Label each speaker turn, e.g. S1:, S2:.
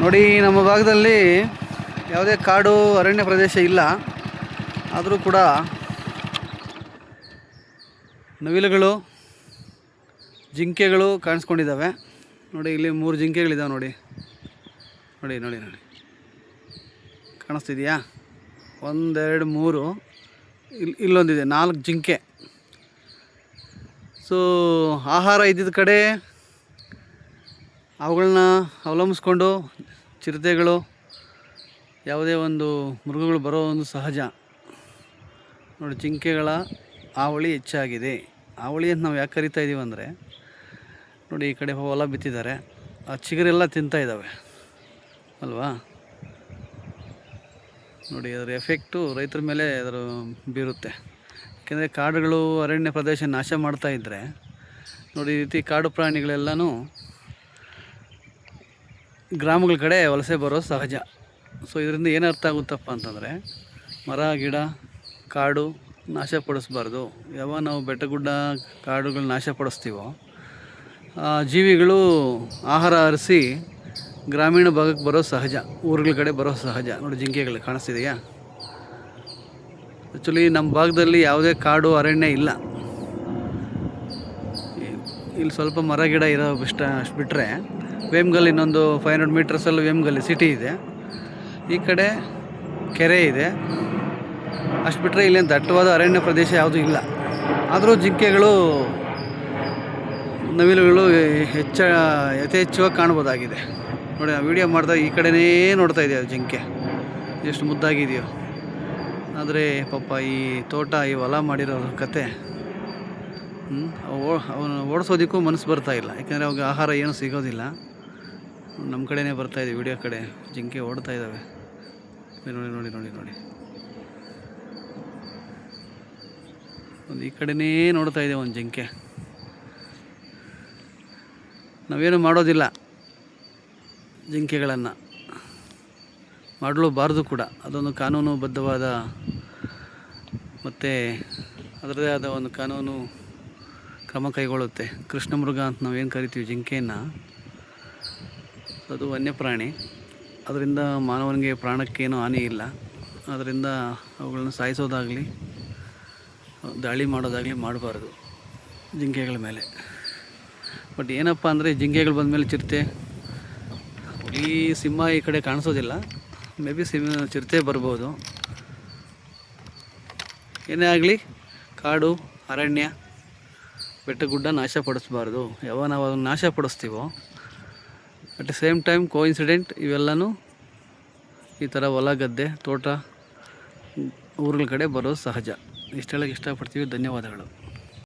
S1: ನೋಡಿ, ನಮ್ಮ ಭಾಗದಲ್ಲಿ ಯಾವುದೇ ಕಾಡು ಅರಣ್ಯ ಪ್ರದೇಶ ಇಲ್ಲ. ಆದರೂ ಕೂಡ ನವಿಲುಗಳು, ಜಿಂಕೆಗಳು ಕಾಣಿಸ್ಕೊಂಡಿದ್ದಾವೆ. ನೋಡಿ, ಇಲ್ಲಿ 3 ಜಿಂಕೆಗಳಿದ್ದಾವೆ. ನೋಡಿ ನೋಡಿ ನೋಡಿ ನೋಡಿ ಕಾಣಿಸ್ತಿದೆಯಾ? 1 2 3, ಇಲ್ಲೊಂದಿದೆ 4 ಜಿಂಕೆ. ಸೊ ಆಹಾರ ಇದ್ದಿದ್ದ ಕಡೆ ಅವುಗಳನ್ನ ಅವಲಂಬಿಸ್ಕೊಂಡು ಚಿರತೆಗಳು, ಯಾವುದೇ ಒಂದು ಮೃಗಗಳು ಬರೋ ಒಂದು ಸಹಜ. ನೋಡಿ, ಜಿಂಕೆಗಳ ಹಾವಳಿ ಹೆಚ್ಚಾಗಿದೆ. ಹಾವಳಿ ಅಂತ ನಾವು ಯಾಕೆ ಕರಿತಾ ಇದ್ದೀವಿ ಅಂದರೆ, ನೋಡಿ ಈ ಕಡೆ ಹೊಲ ಬಿತ್ತಿದ್ದಾರೆ, ಆ ಚಿಗುರೆಲ್ಲ ತಿಂತಾ ಇದ್ದಾವೆ ಅಲ್ವಾ? ನೋಡಿ, ಅದರ ಎಫೆಕ್ಟು ರೈತರ ಮೇಲೆ ಅದರ ಬೀರುತ್ತೆ. ಯಾಕೆಂದರೆ ಕಾಡುಗಳು, ಅರಣ್ಯ ಪ್ರದೇಶ ನಾಶ ಮಾಡ್ತಾ ಇದ್ದರೆ ನೋಡಿ, ಈ ರೀತಿ ಕಾಡು ಪ್ರಾಣಿಗಳೆಲ್ಲನೂ ಗ್ರಾಮಗಳ ಕಡೆ ವಲಸೆ ಬರೋ ಸಹಜ. ಸೊ ಇದರಿಂದ ಏನು ಅರ್ಥ ಆಗುತ್ತಪ್ಪ ಅಂತಂದರೆ, ಮರ ಗಿಡ ಕಾಡು ನಾಶಪಡಿಸ್ಬಾರ್ದು. ಯಾವಾಗ ನಾವು ಬೆಟ್ಟಗುಡ್ಡ ಕಾಡುಗಳು ನಾಶಪಡಿಸ್ತೀವೋ, ಜೀವಿಗಳು ಆಹಾರ ಅರಿಸಿ ಗ್ರಾಮೀಣ ಭಾಗಕ್ಕೆ ಬರೋ ಸಹಜ, ಊರುಗಳ ಕಡೆ ಬರೋ ಸಹಜ. ನೋಡಿ, ಜಿಂಕೆಗಳು ಕಾಣಿಸ್ತಿದೆಯಾ? ಆ್ಯಕ್ಚುಲಿ ನಮ್ಮ ಭಾಗದಲ್ಲಿ ಯಾವುದೇ ಕಾಡು ಅರಣ್ಯ ಇಲ್ಲ. ಇಲ್ಲಿ ಸ್ವಲ್ಪ ಮರ ಗಿಡ ಇರೋ ಅಷ್ಟು ಬಿಟ್ಟರೆ, ವೇಮ್ಗಲ್ ಇನ್ನೊಂದು 500 ಮೀಟರ್ಸಲ್ಲಿ ವೇಮ್ಗಲ್ ಸಿಟಿ ಇದೆ. ಈ ಕಡೆ ಕೆರೆ ಇದೆ. ಅಷ್ಟು ಬಿಟ್ಟರೆ ಇಲ್ಲೇನು ದಟ್ಟವಾದ ಅರಣ್ಯ ಪ್ರದೇಶ ಯಾವುದೂ ಇಲ್ಲ. ಆದರೂ ಜಿಂಕೆಗಳು, ನವಿಲುಗಳು ಯಥೇಚ್ಛವಾಗಿ ಕಾಣ್ಬೋದಾಗಿದೆ. ನೋಡಿ, ಆ ವಿಡಿಯೋ ಮಾಡಿದಾಗ ಈ ಕಡೆನೇ ನೋಡ್ತಾ ಇದೆಯಾ ಜಿಂಕೆ, ಎಷ್ಟು ಮುದ್ದಾಗಿದೆಯೋ. ಆದರೆ ಪಾಪ ಈ ತೋಟ, ಈ ಹೊಲ ಮಾಡಿರೋ ಕತೆ, ಅವನು ಓಡಿಸೋದಕ್ಕೂ ಮನಸ್ಸು ಬರ್ತಾಯಿಲ್ಲ. ಯಾಕೆಂದರೆ ಅವಾಗ ಆಹಾರ ಏನೂ ಸಿಗೋದಿಲ್ಲ. ನಮ್ಮ ಕಡೆನೇ ಬರ್ತಾಯಿದೆ, ವಿಡಿಯೋ ಕಡೆ ಜಿಂಕೆ ಓಡ್ತಾ ಇದ್ದಾವೆ. ನೋಡಿ ನೋಡಿ ನೋಡಿ ನೋಡಿ ಒಂದು ಈ ಕಡೆನೇ ನೋಡ್ತಾ ಇದೆ ಒಂದು ಜಿಂಕೆ. ನಾವೇನು ಮಾಡೋದಿಲ್ಲ, ಜಿಂಕೆಗಳನ್ನು ಮಾಡಲೂಬಾರ್ದು ಕೂಡ. ಅದೊಂದು ಕಾನೂನುಬದ್ಧವಾದ ಮತ್ತು ಅದರದೇ ಆದ ಒಂದು ಕಾನೂನು ಕ್ರಮ ಕೈಗೊಳ್ಳುತ್ತೆ. ಕೃಷ್ಣ ಮೃಗ ಅಂತ ನಾವೇನು ಕರಿತೀವಿ ಜಿಂಕೆಯನ್ನು, ಅದು ವನ್ಯಪ್ರಾಣಿ. ಅದರಿಂದ ಮಾನವನಿಗೆ ಪ್ರಾಣಕ್ಕೇನೂ ಹಾನಿ ಇಲ್ಲ. ಅದರಿಂದ ಅವುಗಳನ್ನ ಸಾಯಿಸೋದಾಗಲಿ ದಾಳಿ ಮಾಡೋದಾಗಲಿ ಮಾಡಬಾರ್ದು ಜಿಂಕೆಗಳ ಮೇಲೆ. ಬಟ್ ಏನಪ್ಪ ಅಂದರೆ, ಜಿಂಕೆಗಳು ಬಂದಮೇಲೆ ಚಿರತೆ, ಹುಲಿ, ಸಿಂಹ ಈ ಕಡೆ ಕಾಣಿಸೋದಿಲ್ಲ. ಮೇ ಬಿ ಚಿರತೆ ಬರ್ಬೋದು. ಏನೇ ಆಗಲಿ, ಕಾಡು ಅರಣ್ಯ ಬೆಟ್ಟಗುಡ್ಡ ನಾಶಪಡಿಸ್ಬಾರ್ದು. ಯಾವಾಗ ನಾವು ಅದನ್ನು ನಾಶಪಡಿಸ್ತೀವೋ, at the same time coincident ಇವೆಲ್ಲನೂ ಈ ಥರ ಹೊಲ ಗದ್ದೆ ತೋಟ ಊರುಗಳ ಕಡೆ ಬರೋದು ಸಹಜ. ಇಷ್ಟು ಹೇಳೋಕ್ಕೆ ಇಷ್ಟಪಡ್ತೀವಿ. ಧನ್ಯವಾದಗಳು.